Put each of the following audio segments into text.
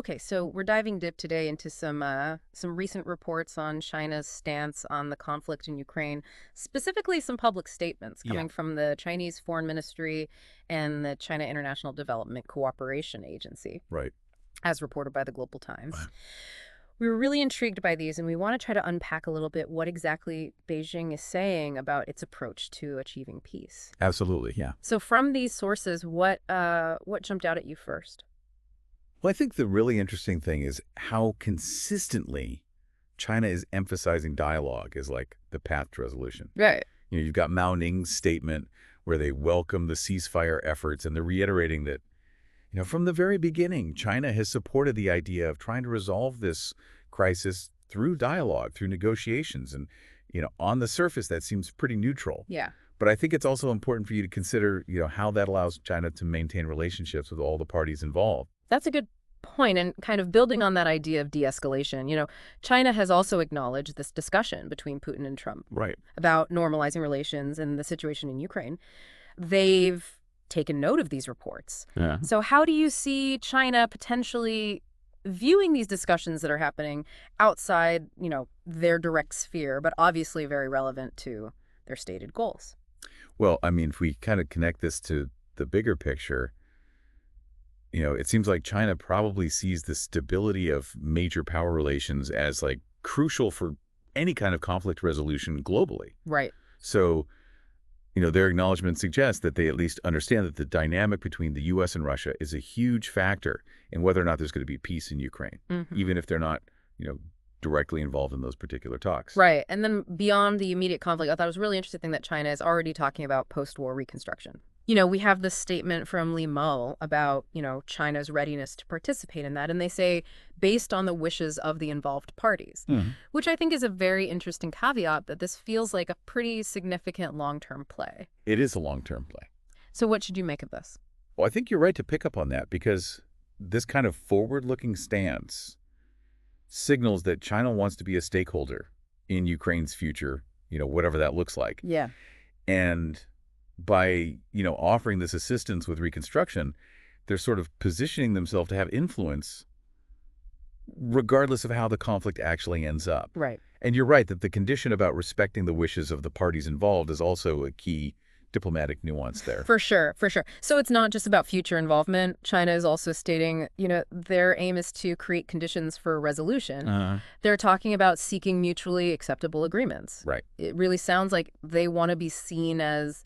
Okay, so we're diving deep today into some recent reports on China's stance on the conflict in Ukraine, specifically some public statements Yeah. coming from the Chinese Foreign Ministry and the China International Development Cooperation Agency, Right. as reported by the Global Times. Wow. We were really intrigued by these, and we want to try to unpack a little bit what exactly Beijing is saying about its approach to achieving peace. Absolutely. Yeah. So, from these sources, what jumped out at you first? Well, I think the really interesting thing is how consistently China is emphasizing dialogue as like the path to resolution. Right. You've got Mao Ning's statement where they welcome the ceasefire efforts, and they're reiterating that, from the very beginning, China has supported the idea of trying to resolve this crisis through dialogue, through negotiations. And, on the surface, that seems pretty neutral. Yeah. But I think it's also important for you to consider, how that allows China to maintain relationships with all the parties involved. That's a good point, and kind of building on that idea of de-escalation, China has also acknowledged this discussion between Putin and Trump Right. about normalizing relations and the situation in Ukraine. They've taken note of these reports. Yeah. So how do you see China potentially viewing these discussions that are happening outside, their direct sphere, but obviously very relevant to their stated goals? Well, I mean, if we kind of connect this to the bigger picture, it seems like China probably sees the stability of major power relations as like crucial for any kind of conflict resolution globally. Right. So, their acknowledgement suggests that they at least understand that the dynamic between the U.S. and Russia is a huge factor in whether or not there's going to be peace in Ukraine, even if they're not, directly involved in those particular talks. Right. And then beyond the immediate conflict, I thought it was a really interesting that China is already talking about post-war reconstruction. We have this statement from Li Mo about, China's readiness to participate in that. And they say, based on the wishes of the involved parties, which I think is a very interesting caveat that this feels like a pretty significant long-term play. It is a long-term play. So what should you make of this? Well, I think you're right to pick up on that because this kind of forward-looking stance signals that China wants to be a stakeholder in Ukraine's future, whatever that looks like. Yeah. And by, offering this assistance with reconstruction, they're sort of positioning themselves to have influence regardless of how the conflict actually ends up. Right. And you're right that the condition about respecting the wishes of the parties involved is also a key diplomatic nuance there. For sure, for sure. So it's not just about future involvement. China is also stating, their aim is to create conditions for resolution. They're talking about seeking mutually acceptable agreements. Right. It really sounds like they want to be seen as,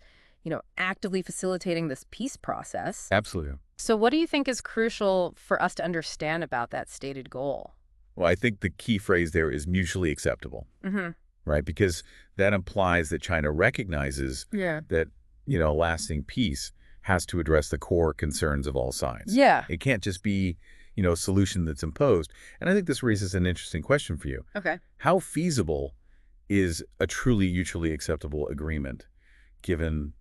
actively facilitating this peace process. Absolutely. So what do you think is crucial for us to understand about that stated goal? Well, I think the key phrase there is mutually acceptable. Right? Because that implies that China recognizes that, lasting peace has to address the core concerns of all sides. Yeah. It can't just be, a solution that's imposed. And I think this raises an interesting question for you. Okay. How feasible is a truly mutually acceptable agreement given,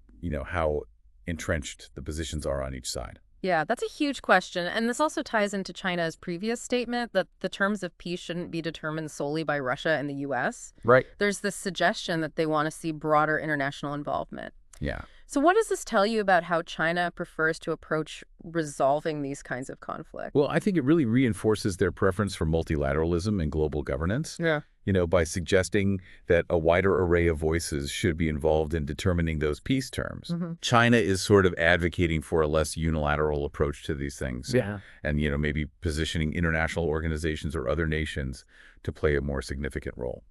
how entrenched the positions are on each side? Yeah, that's a huge question. And this also ties into China's previous statement that the terms of peace shouldn't be determined solely by Russia and the U.S. Right. There's this suggestion that they want to see broader international involvement. Yeah. So what does this tell you about how China prefers to approach resolving these kinds of conflicts? Well, I think it really reinforces their preference for multilateralism and global governance. Yeah. By suggesting that a wider array of voices should be involved in determining those peace terms. China is sort of advocating for a less unilateral approach to these things. Yeah. And, maybe positioning international organizations or other nations to play a more significant role.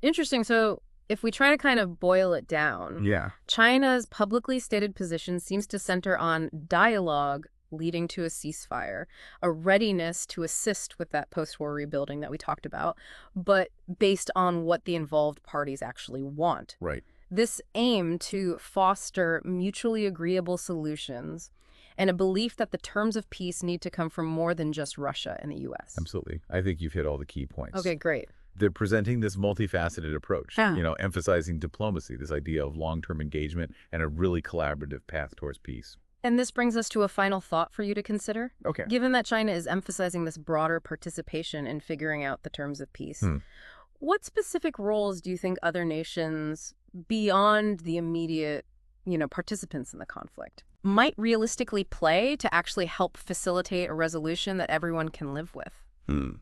Interesting. So if we try to kind of boil it down, China's publicly stated position seems to center on dialogue leading to a ceasefire, a readiness to assist with that post-war rebuilding that we talked about, but based on what the involved parties actually want. Right. This aim to foster mutually agreeable solutions and a belief that the terms of peace need to come from more than just Russia and the U.S. Absolutely. I think you've hit all the key points. Okay, great. They're presenting this multifaceted approach, emphasizing diplomacy, this idea of long-term engagement and a really collaborative path towards peace. And this brings us to a final thought for you to consider. Okay. Given that China is emphasizing this broader participation in figuring out the terms of peace, what specific roles do you think other nations beyond the immediate, participants in the conflict, might realistically play to actually help facilitate a resolution that everyone can live with?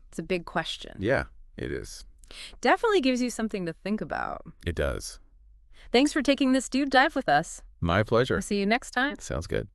It's a big question. Yeah, it is. Definitely gives you something to think about. It does. Thanks for taking this deep dive with us. My pleasure. See you next time. Sounds good.